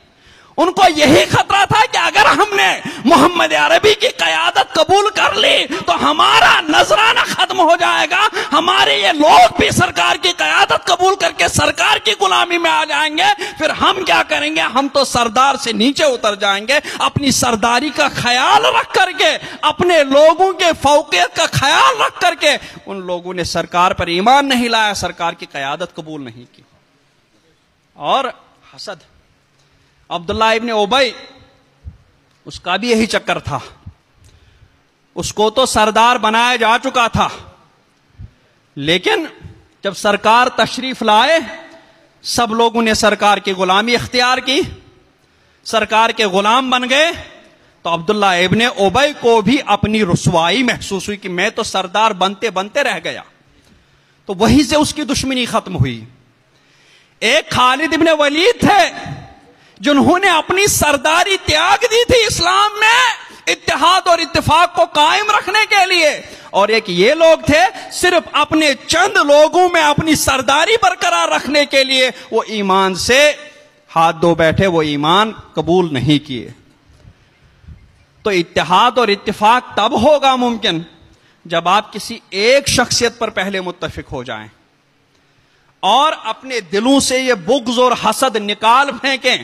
S2: ان کو یہی خطرہ تھا کہ اگر ہم نے محمد عربی کی قیادت قبول کر لی تو ہمارا نذرانہ ختم ہو جائے گا، ہمارے یہ لوگ بھی سرکار کی قیادت قبول کر کے سرکار کی غلامی میں آ جائیں گے، پھر ہم کیا کریں گے؟ ہم تو سردار سے نیچے اتر جائیں گے۔ اپنی سرداری کا خیال رکھ کر کے، اپنے لوگوں کے فوقیت کا خیال رکھ کر کے ان لوگوں نے سرکار پر ایمان نہیں لایا، سرکار کی قیادت قبول نہیں کی۔ اور حسد، عبداللہ ابن ابی، اس کا بھی یہی چکر تھا، اس کو تو سردار بنایا جا چکا تھا، لیکن جب سرکار تشریف لائے سب لوگوں نے سرکار کی غلامی اختیار کی، سرکار کے غلام بن گئے، تو عبداللہ ابن ابی کو بھی اپنی رسوائی محسوس ہوئی کہ میں تو سردار بنتے بنتے رہ گیا، تو وہیں سے اس کی دشمنی ختم ہوئی۔ ایک خالد ابن ولید تھے جنہوں نے اپنی سرداری تیاگ دی تھی اسلام میں اتحاد اور اتفاق کو قائم رکھنے کے لیے، اور ایک یہ لوگ تھے صرف اپنے چند لوگوں میں اپنی سرداری برقرار رکھنے کے لیے وہ ایمان سے ہاتھ دھو بیٹھے، وہ ایمان قبول نہیں کیے۔ تو اتحاد اور اتفاق تب ہوگا ممکن جب آپ کسی ایک شخصیت پر پہلے متفق ہو جائیں اور اپنے دلوں سے یہ بغض اور حسد نکال پھینکیں،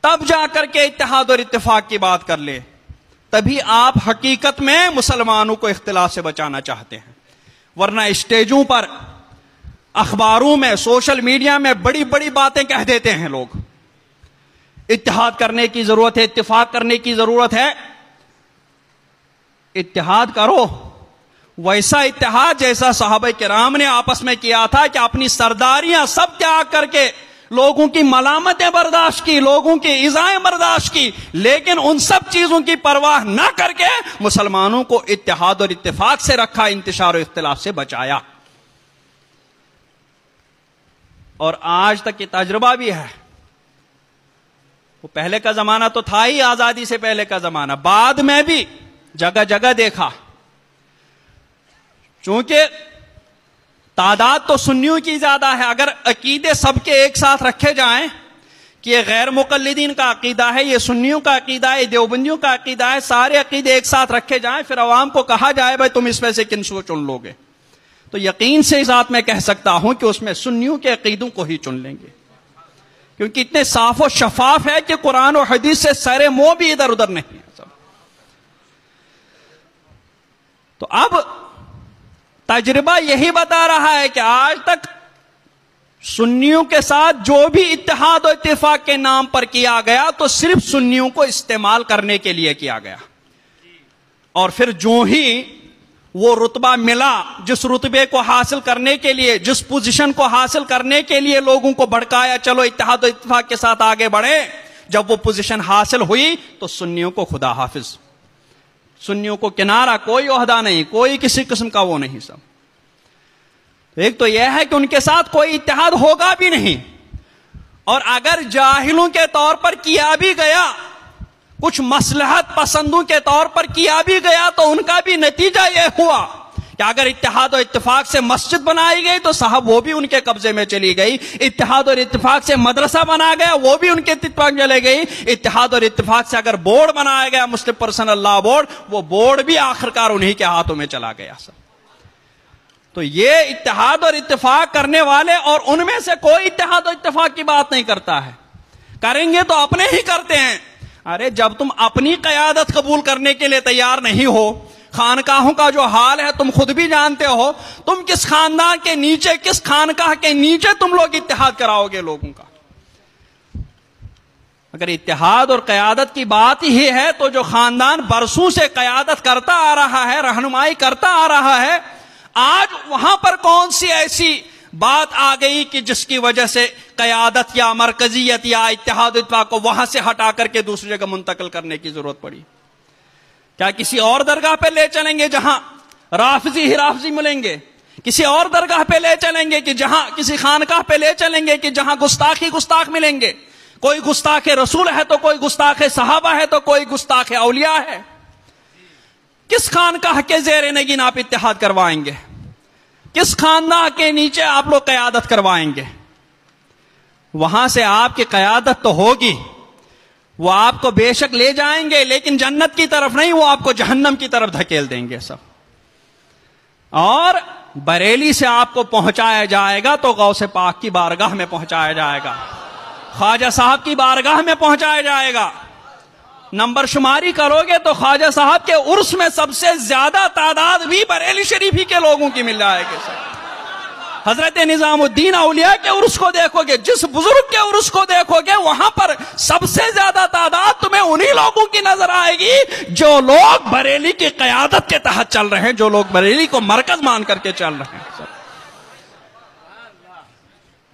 S2: تب جا کر کے اتحاد اور اتفاق کی بات کر لے۔ تبھی آپ حقیقت میں مسلمانوں کو اختلاف سے بچانا چاہتے ہیں، ورنہ اسٹیجوں پر، اخباروں میں، سوشل میڈیا میں بڑی بڑی باتیں کہہ دیتے ہیں لوگ، اتحاد کرنے کی ضرورت ہے، اتفاق کرنے کی ضرورت ہے۔ اتحاد کرو، ویسا اتحاد جیسا صحابہ کرام نے آپس میں کیا تھا کہ اپنی سرداریاں سب تیاگ کر کے لوگوں کی ملامتیں برداشت کی، لوگوں کی ایذائیں برداشت کی، لیکن ان سب چیزوں کی پرواہ نہ کر کے مسلمانوں کو اتحاد اور اتفاق سے رکھا، انتشار و اختلاف سے بچایا۔ اور آج تک یہ تجربہ بھی ہے۔ وہ پہلے کا زمانہ تو تھا ہی، آزادی سے پہلے کا زمانہ، بعد میں بھی جگہ جگہ دیکھا، چونکہ تعداد تو سنیوں کی زیادہ ہے، اگر عقیدے سب کے ایک ساتھ رکھے جائیں کہ یہ غیر مقلدین کا عقیدہ ہے، یہ سنیوں کا عقیدہ ہے، یہ دیوبندیوں کا عقیدہ ہے، سارے عقیدے ایک ساتھ رکھے جائیں، پھر عوام کو کہا جائے بھائی تم اس میں سے کن کو چن لو گے، تو یقین سے اس بات میں کہہ سکتا ہوں کہ اس میں سنیوں کے عقیدوں کو ہی چن لیں گے، کیونکہ اتنے صاف و شفاف ہے کہ قرآن و حدیث سے سر منہ بھی ادھر ادھر نہیں ہے سب۔ تو اب تجربہ یہی بتا رہا ہے کہ آج تک سنیوں کے ساتھ جو بھی اتحاد و اتفاق کے نام پر کیا گیا تو صرف سنیوں کو استعمال کرنے کے لیے کیا گیا، اور پھر جو ہی وہ رتبہ ملا، جس رتبے کو حاصل کرنے کے لیے، جس پوزیشن کو حاصل کرنے کے لیے لوگوں کو بھڑکایا چلو اتحاد و اتفاق کے ساتھ آگے بڑھے، جب وہ پوزیشن حاصل ہوئی تو سنیوں کو خدا حافظ، سنیوں کو کنارہ، کوئی عہدہ نہیں، کوئی کسی قسم کا وہ نہیں سب۔ ایک تو یہ ہے کہ ان کے ساتھ کوئی اتحاد ہوگا بھی نہیں، اور اگر جاہلوں کے طور پر کیا بھی گیا، کچھ مصلحت پسندوں کے طور پر کیا بھی گیا، تو ان کا بھی نتیجہ یہ ہوا کہ اگر اتحاد و اتفاق سے مسجد بنائی گئی تو صاحب وہ بھی ان کے قبضے میں چلی گئی، اتحاد اور اتفاق سے مدرسہ بنا گیا وہ بھی ان کے اتفاق میں چلے گئی، اتحاد اور اتفاق سے اگر بورڈ بنایا گیا، مسلم پرسنل لا بورڈ، وہ بورڈ بھی آخرکار انہی کے ہاتھوں میں چلا گیا سب۔ تو یہ اتحاد اور اتفاق کرنے والے، اور ان میں سے کوئی اتحاد و اتفاق کی بات نہیں کرتا ہے، کریں گے تو اپنے ہی کرتے ہیں۔ ارے جب تم اپنی قیادت قبول کرنے کے لیے تیار نہیں ہو، خانقاہوں کا جو حال ہے تم خود بھی جانتے ہو، تم کس خاندان کے نیچے، کس خانقاہ کے نیچے تم لوگ اتحاد کراؤ گے لوگوں کا؟ اگر اتحاد اور قیادت کی بات ہی ہے تو جو خاندان برسوں سے قیادت کرتا آ رہا ہے، رہنمائی کرتا آ رہا ہے، آج وہاں پر کون سی ایسی بات آ گئی کہ جس کی وجہ سے قیادت یا مرکزیت یا اتحاد اتفاق کو وہاں سے ہٹا کر کے دوسری جگہ منتقل کرنے کی ضرورت پڑی؟ کیا کسی اور درگاہ پہ لے چلیں گے جہاں رافضی ہی رافضی ملیں گے؟ کسی اور درگاہ پہ لے چلیں گے کہ جہاں، کسی خانقاہ پہ لے چلیں گے کہ جہاں گستاخی گستاخ ملیں گے؟ کوئی گستاخ رسول ہے تو کوئی گستاخ صحابہ ہے تو کوئی گستاخ اولیاء ہے۔ کس خانقاہ کے زیر نگین آپ اتحاد کروائیں گے؟ کس خاندان کے نیچے آپ لوگ قیادت کروائیں گے؟ وہاں سے آپ کی قیادت تو ہوگی، وہ آپ کو بے شک لے جائیں گے، لیکن جنت کی طرف نہیں، وہ آپ کو جہنم کی طرف دھکیل دیں گے سب۔ اور بریلی سے آپ کو پہنچایا جائے گا تو غوث پاک کی بارگاہ میں پہنچایا جائے گا، خواجہ صاحب کی بارگاہ میں پہنچایا جائے گا۔ نمبر شماری کرو گے تو خواجہ صاحب کے عرس میں سب سے زیادہ تعداد بھی بریلی شریف ہی کے لوگوں کی مل جائے گی سر۔ حضرت نظام الدین اولیاء کے عرس کو دیکھو گے، جس بزرگ کے عرس کو دیکھو گے، وہاں پر سب سے زیادہ تعداد تمہیں انہی لوگوں کی نظر آئے گی جو لوگ بریلی کی قیادت کے تحت چل رہے ہیں، جو لوگ بریلی کو مرکز مان کر کے چل رہے ہیں سر۔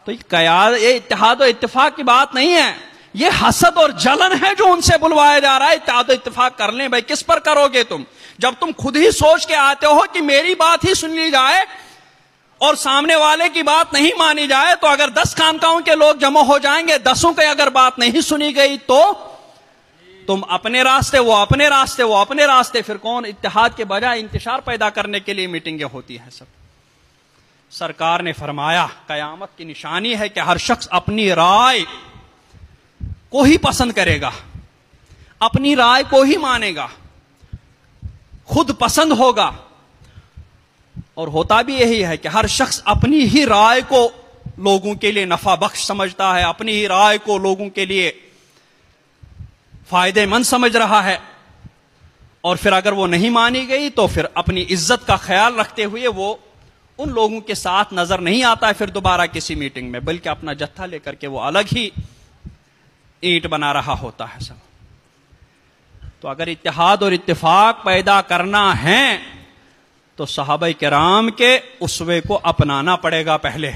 S2: تو یہ اتحاد و اتفاق کی بات نہیں ہے، یہ حسد اور جلن ہے جو ان سے بلوایا جا رہا ہے۔ اتحاد و اتفاق کر لیں بھائی، کس پر کرو گے تم؟ جب تم خود ہی سوچ کے آتے ہو کہ میری بات ہی سن لی جائے اور سامنے والے کی بات نہیں مانی جائے، تو اگر 10 خانقاہوں کے لوگ جمع ہو جائیں گے، 10 کی اگر بات نہیں سنی گئی تو تم اپنے راستے، وہ اپنے راستے، وہ اپنے راستے، پھر کون؟ اتحاد کے بجائے انتشار پیدا کرنے کے لیے میٹنگیں ہوتی ہیں سب۔ سرکار نے فرمایا قیامت کی نشانی ہے کہ ہر شخص اپنی رائے کو ہی پسند کرے گا، اپنی رائے کو ہی مانے گا، خود پسند ہوگا۔ اور ہوتا بھی یہی ہے کہ ہر شخص اپنی ہی رائے کو لوگوں کے لیے نفع بخش سمجھتا ہے، اپنی ہی رائے کو لوگوں کے لیے فائدے مند سمجھ رہا ہے، اور پھر اگر وہ نہیں مانی گئی تو پھر اپنی عزت کا خیال رکھتے ہوئے وہ ان لوگوں کے ساتھ نظر نہیں آتا ہے پھر دوبارہ کسی میٹنگ میں، بلکہ اپنا جتھا لے کر کے وہ الگ ہی اینٹ بنا رہا ہوتا ہے سب۔ تو اگر اتحاد اور اتفاق پیدا کرنا ہے تو صحابہ کرام کے اسوے کو اپنانا پڑے گا۔ پہلے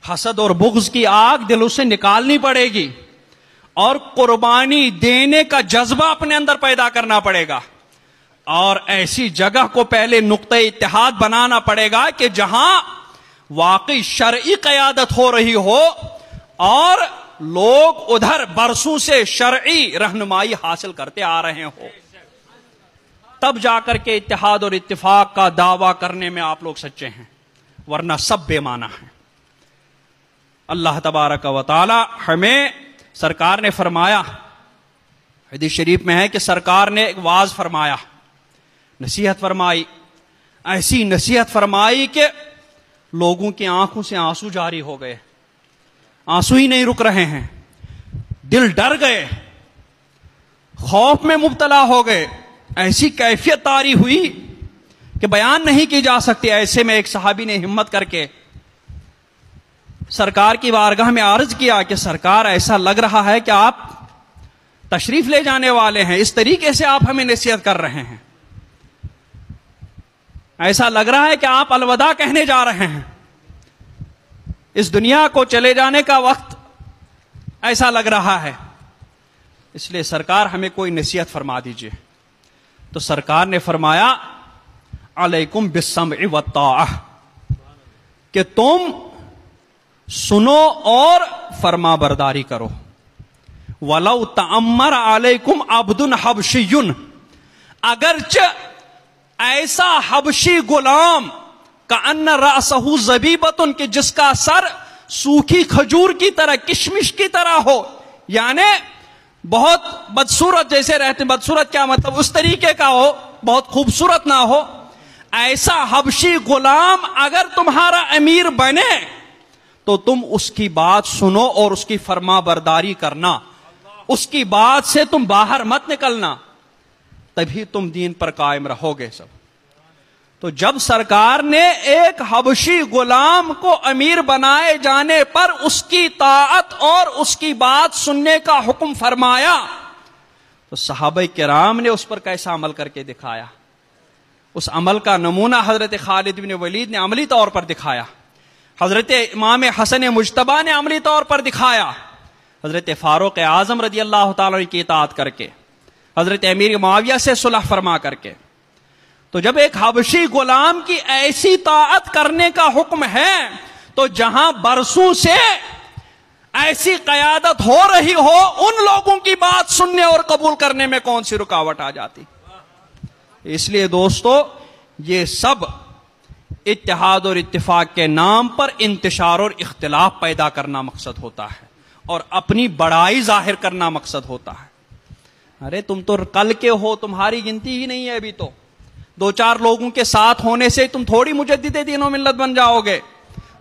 S2: حسد اور بغض کی آگ دلوں سے نکالنی پڑے گی، اور قربانی دینے کا جذبہ اپنے اندر پیدا کرنا پڑے گا، اور ایسی جگہ کو پہلے نقطہ اتحاد بنانا پڑے گا کہ جہاں واقعی شرعی قیادت ہو رہی ہو اور لوگ ادھر برسوں سے شرعی رہنمائی حاصل کرتے آ رہے ہو، تب جا کر کے اتحاد اور اتفاق کا دعویٰ کرنے میں آپ لوگ سچے ہیں، ورنہ سب بے معنی ہیں۔ اللہ تبارک و تعالی ہمیں، سرکار نے فرمایا، حدیث شریف میں ہے کہ سرکار نے ایک واعظ فرمایا، نصیحت فرمائی، ایسی نصیحت فرمائی کہ لوگوں کی آنکھوں سے آنسو جاری ہو گئے، آنسو ہی نہیں رک رہے ہیں، دل ڈر گئے، خوف میں مبتلا ہو گئے، ایسی کیفیت طاری ہوئی کہ بیان نہیں کی جا سکتی۔ ایسے میں ایک صحابی نے ہمت کر کے سرکار کی بارگاہ میں عرض کیا کہ سرکار ایسا لگ رہا ہے کہ آپ تشریف لے جانے والے ہیں، اس طریقے سے آپ ہمیں نصیحت کر رہے ہیں، ایسا لگ رہا ہے کہ آپ الوداع کہنے جا رہے ہیں، اس دنیا کو چلے جانے کا وقت ایسا لگ رہا ہے، اس لیے سرکار ہمیں کوئی نصیحت فرما دیجئے۔ تو سرکار نے فرمایا علیکم بالسمع والطاعہ، کہ تم سنو اور فرما برداری کرو۔ وَلَوْ تَأَمَّرَ عَلَيْكُمْ عَبْدٌ حَبْشِيٌّ، اگرچہ ایسا حبشی غلام کأن رأسہ زبیبۃ، کہ جس کا سر سوکھی کھجور کی طرح، کشمش کی طرح ہو، یعنی بہت بدصورت جیسے رہتے، بدصورت کیا مطلب؟ اس طریقے کا ہو، بہت خوبصورت نہ ہو، ایسا حبشی غلام اگر تمہارا امیر بنے تو تم اس کی بات سنو اور اس کی فرما برداری کرنا، اس کی بات سے تم باہر مت نکلنا، تبھی تم دین پر قائم رہو گے سب۔ تو جب سرکار نے ایک حبشی غلام کو امیر بنائے جانے پر اس کی طاعت اور اس کی بات سننے کا حکم فرمایا، تو صحابہ کرام نے اس پر کیسا عمل کر کے دکھایا۔ اس عمل کا نمونہ حضرت خالد بن ولید نے عملی طور پر دکھایا، حضرت امام حسن مجتبی نے عملی طور پر دکھایا، حضرت فاروق اعظم رضی اللہ تعالیٰ عنہ کی اطاعت کر کے، حضرت امیر معاویہ سے صلح فرما کر کے۔ تو جب ایک حبشی غلام کی ایسی طاعت کرنے کا حکم ہے تو جہاں برسوں سے ایسی قیادت ہو رہی ہو، ان لوگوں کی بات سننے اور قبول کرنے میں کون سی رکاوٹ آ جاتی؟ اس لیے دوستو، یہ سب اتحاد اور اتفاق کے نام پر انتشار اور اختلاف پیدا کرنا مقصد ہوتا ہے، اور اپنی بڑائی ظاہر کرنا مقصد ہوتا ہے۔ ارے تم تو کل کے ہو، تمہاری گنتی ہی نہیں ہے ابھی تو، دو چار لوگوں کے ساتھ ہونے سے تم تھوڑی مجدد دین و ملت بن جاؤ گے،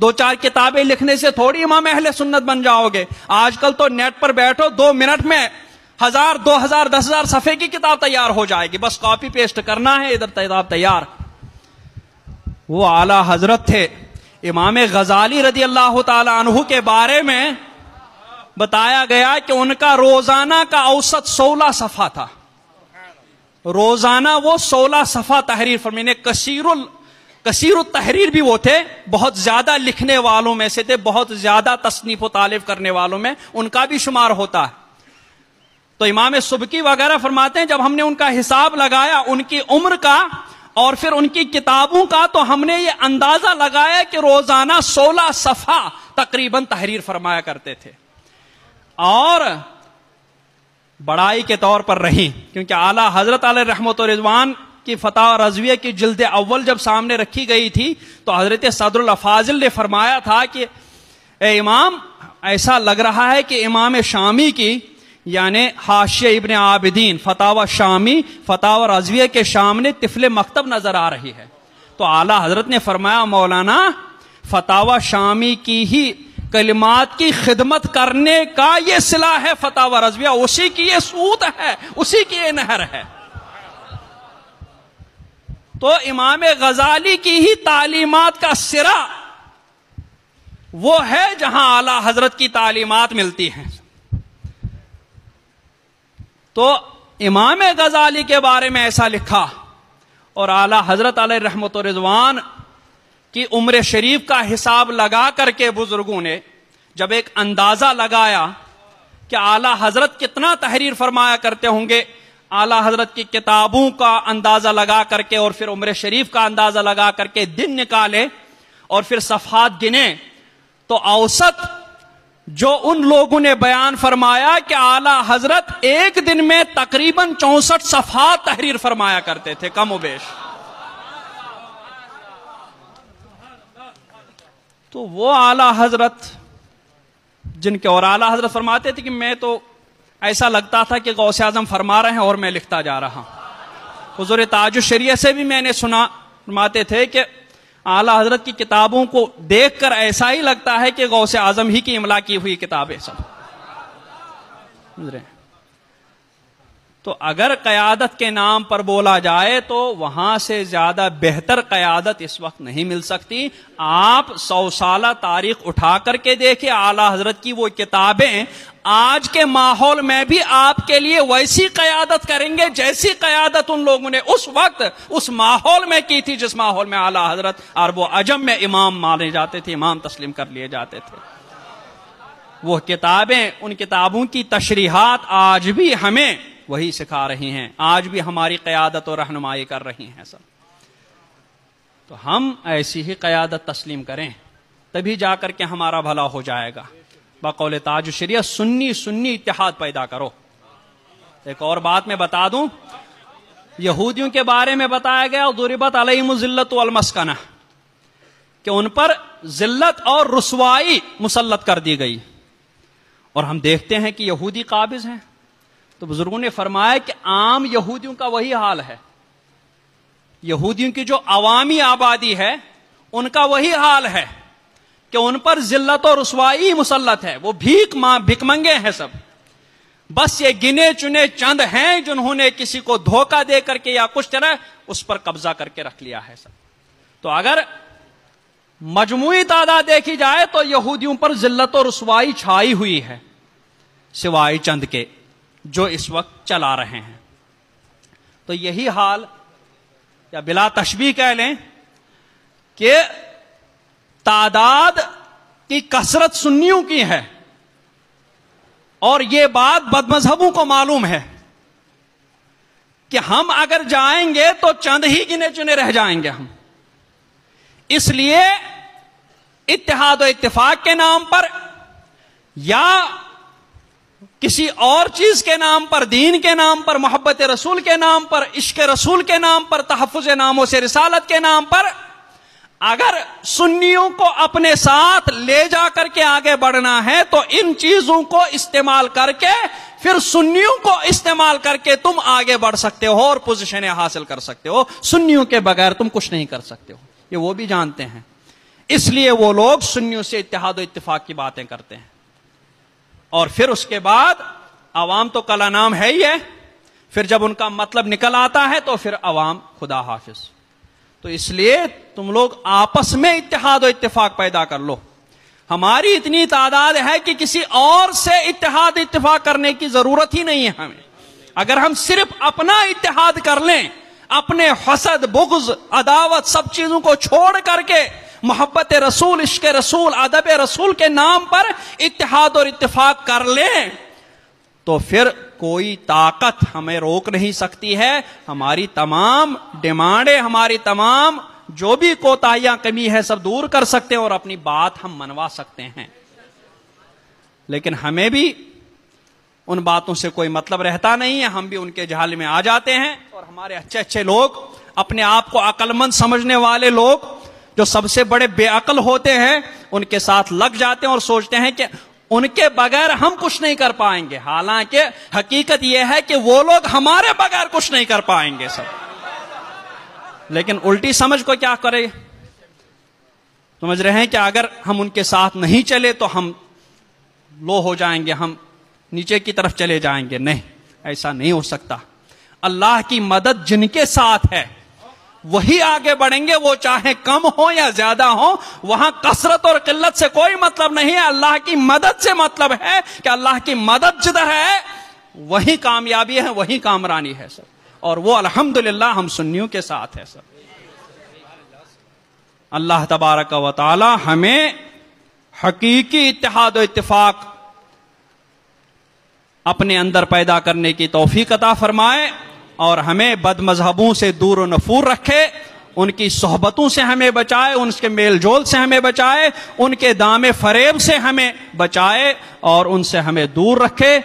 S2: دو چار کتابیں لکھنے سے تھوڑی امام اہل سنت بن جاؤ گے۔ آج کل تو نیٹ پر بیٹھو، 2 منٹ میں 1000 2000 10,000 صفحے کی کتاب تیار ہو جائے گی، بس کاپی پیسٹ کرنا ہے، ادھر کتاب تیار۔ وہ اعلی حضرت تھے امام غزالی رضی اللہ تعالی عنہ کے بارے میں بتایا گیا کہ ان کا روزانہ کا اوسط 16 صفحہ تھا، روزانہ وہ 16 صفحہ تحریر فرمانے، کثیر التحریر بھی وہ تھے، بہت زیادہ لکھنے والوں میں سے تھے، بہت زیادہ تصنیف و تالیف کرنے والوں میں ان کا بھی شمار ہوتا ہے۔ تو امام سبکی وغیرہ فرماتے ہیں جب ہم نے ان کا حساب لگایا، ان کی عمر کا اور پھر ان کی کتابوں کا، تو ہم نے یہ اندازہ لگایا کہ روزانہ 16 صفحہ تقریباً تحریر فرمایا کرتے تھے۔ اور بڑائی کے طور پر رہی، کیونکہ اعلیٰ حضرت علیہ رحمت و رضوان کی فتح رضویہ کی جلد اول جب سامنے رکھی گئی تھی تو حضرت صدر الافاضل نے فرمایا تھا کہ اے امام، ایسا لگ رہا ہے کہ امام شامی کی یعنی حاشیہ ابن عابدین فتاوی شامی فتاوی رضویہ کے سامنے طفل مکتب نظر آ رہی ہے. تو اعلیٰ حضرت نے فرمایا مولانا فتاوی شامی کی ہی کلمات کی خدمت کرنے کا یہ صلہ ہے فتاوی رضویہ، اسی کی یہ سود ہے، اسی کی یہ نہر ہے. تو امام غزالی کی ہی تعلیمات کا سرا وہ ہے جہاں اعلیٰ حضرت کی تعلیمات ملتی ہیں. تو امام غزالی کے بارے میں ایسا لکھا، اور اعلیٰ حضرت علیہ رحمت و رضوان کی عمر شریف کا حساب لگا کر کے بزرگوں نے جب ایک اندازہ لگایا کہ اعلیٰ حضرت کتنا تحریر فرمایا کرتے ہوں گے، اعلیٰ حضرت کی کتابوں کا اندازہ لگا کر کے اور پھر عمر شریف کا اندازہ لگا کر کے دن نکالے اور پھر صفحات گنے، تو اوسط جو ان لوگوں نے بیان فرمایا کہ اعلیٰ حضرت ایک دن میں تقریباً 64 صفحات تحریر فرمایا کرتے تھے کم و بیش. تو وہ اعلیٰ حضرت جن کے، اور اعلیٰ حضرت فرماتے تھے کہ میں تو ایسا لگتا تھا کہ غوث اعظم فرما رہے ہیں اور میں لکھتا جا رہا ہوں. حضور تاج الشریعہ سے بھی میں نے سنا، فرماتے تھے کہ اعلیٰ حضرت کی کتابوں کو دیکھ کر ایسا ہی لگتا ہے کہ غوث اعظم ہی کی املا کی ہوئی کتابیں سب. تو اگر قیادت کے نام پر بولا جائے تو وہاں سے زیادہ بہتر قیادت اس وقت نہیں مل سکتی. آپ 100 سالہ تاریخ اٹھا کر کے دیکھیں، اعلیٰ حضرت کی وہ کتابیں آج کے ماحول میں بھی آپ کے لیے ویسی قیادت کریں گے جیسی قیادت ان لوگوں نے اس وقت اس ماحول میں کی تھی جس ماحول میں اعلیٰ حضرت عرب و عجم میں امام مانے جاتے تھے، امام تسلیم کر لیے جاتے تھے. وہ کتابیں، ان کتابوں کی تشریحات آج بھی ہمیں وہی سکھا رہی ہیں، آج بھی ہماری قیادت اور رہنمائی کر رہی ہیں سب. تو ہم ایسی ہی قیادت تسلیم کریں تبھی جا کر کے ہمارا بھلا ہو جائے گا. بقول تاج الشریعہ سنی اتحاد پیدا کرو. ایک اور بات میں بتا دوں، یہودیوں کے بارے میں بتایا گیا ضربت علیہم الذلۃ والمسکنہ، کہ ان پر ذلت اور رسوائی مسلط کر دی گئی. اور ہم دیکھتے ہیں کہ یہودی قابض ہیں. تو بزرگوں نے فرمایا کہ عام یہودیوں کا وہی حال ہے، یہودیوں کی جو عوامی آبادی ہے ان کا وہی حال ہے کہ ان پر ذلت اور رسوائی مسلط ہے. وہ بھیک منگے ہیں سب. بس یہ گنے چنے چند ہیں جنہوں نے کسی کو دھوکہ دے کر کے یا کچھ طرح اس پر قبضہ کر کے رکھ لیا ہے سب. تو اگر مجموعی تعداد دیکھی جائے تو یہودیوں پر ذلت اور رسوائی چھائی ہوئی ہے، سوائے چند کے جو اس وقت چلا رہے ہیں. تو یہی حال، یا بلا تشبیہ کہہ لیں کہ تعداد کی کثرت سنیوں کی ہے، اور یہ بات بد مذہبوں کو معلوم ہے کہ ہم اگر جائیں گے تو چند ہی گنے چنے رہ جائیں گے ہم. اس لیے اتحاد و اتفاق کے نام پر یا کسی اور چیز کے نام پر، دین کے نام پر، محبت رسول کے نام پر، عشق رسول کے نام پر، تحفظ ناموں سے رسالت کے نام پر اگر سنیوں کو اپنے ساتھ لے جا کر کے آگے بڑھنا ہے تو ان چیزوں کو استعمال کر کے پھر سنیوں کو استعمال کر کے تم آگے بڑھ سکتے ہو اور پوزیشنیں حاصل کر سکتے ہو. سنیوں کے بغیر تم کچھ نہیں کر سکتے ہو، یہ وہ بھی جانتے ہیں. اس لیے وہ لوگ سنیوں سے اتحاد و اتفاق کی باتیں کرتے ہیں. اور پھر اس کے بعد عوام تو کلا نام ہے ہی ہے، پھر جب ان کا مطلب نکل آتا ہے تو پھر عوام خدا حافظ. تو اس لیے تم لوگ آپس میں اتحاد و اتفاق پیدا کر لو. ہماری اتنی تعداد ہے کہ کسی اور سے اتحاد اتفاق کرنے کی ضرورت ہی نہیں ہے ہمیں. اگر ہم صرف اپنا اتحاد کر لیں، اپنے حسد، بغض، عداوت سب چیزوں کو چھوڑ کر کے محبت رسول، عشق رسول، ادب رسول کے نام پر اتحاد اور اتفاق کر لیں تو پھر کوئی طاقت ہمیں روک نہیں سکتی ہے. ہماری تمام ڈیمانڈیں، ہماری تمام جو بھی کوتاہیاں کمی ہے سب دور کر سکتے ہیں اور اپنی بات ہم منوا سکتے ہیں. لیکن ہمیں بھی ان باتوں سے کوئی مطلب رہتا نہیں ہے، ہم بھی ان کے جہل میں آ جاتے ہیں، اور ہمارے اچھے اچھے لوگ، اپنے آپ کو عقل مند سمجھنے والے لوگ جو سب سے بڑے بے عقل ہوتے ہیں، ان کے ساتھ لگ جاتے ہیں اور سوچتے ہیں کہ ان کے بغیر ہم کچھ نہیں کر پائیں گے، حالانکہ حقیقت یہ ہے کہ وہ لوگ ہمارے بغیر کچھ نہیں کر پائیں گے سب۔ لیکن الٹی سمجھ کو کیا کرے، سمجھ رہے ہیں کہ اگر ہم ان کے ساتھ نہیں چلے تو ہم لو ہو جائیں گے، ہم نیچے کی طرف چلے جائیں گے۔ نہیں، ایسا نہیں ہو سکتا۔ اللہ کی مدد جن کے ساتھ ہے وہی آگے بڑھیں گے، وہ چاہے کم ہو یا زیادہ ہو، وہاں کثرت اور قلت سے کوئی مطلب نہیں ہے، اللہ کی مدد سے مطلب ہے کہ اللہ کی مدد جدھر ہے وہی کامیابی ہے، وہی کامرانی ہے سب، اور وہ الحمدللہ ہم سنیوں کے ساتھ ہے سب۔ اللہ تبارک و تعالی ہمیں حقیقی اتحاد و اتفاق اپنے اندر پیدا کرنے کی توفیق عطا فرمائے، اور ہمیں بد مذہبوں سے دور و نفور رکھے، ان کی صحبتوں سے ہمیں بچائے، ان کے میل جول سے ہمیں بچائے، ان کے دام فریب سے ہمیں بچائے اور ان سے ہمیں دور رکھے،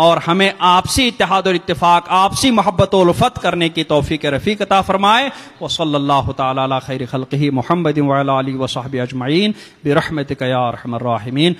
S2: اور ہمیں آپسی اتحاد اور اتفاق، آپسی محبت و الفت کرنے کی توفیق رفیق عطا فرمائے۔ وصلی اللہ تعالی علی خیر خلقہ محمد وعلی آلہ وصحبہ اجمعین برحمتک یا ارحم الراحمین۔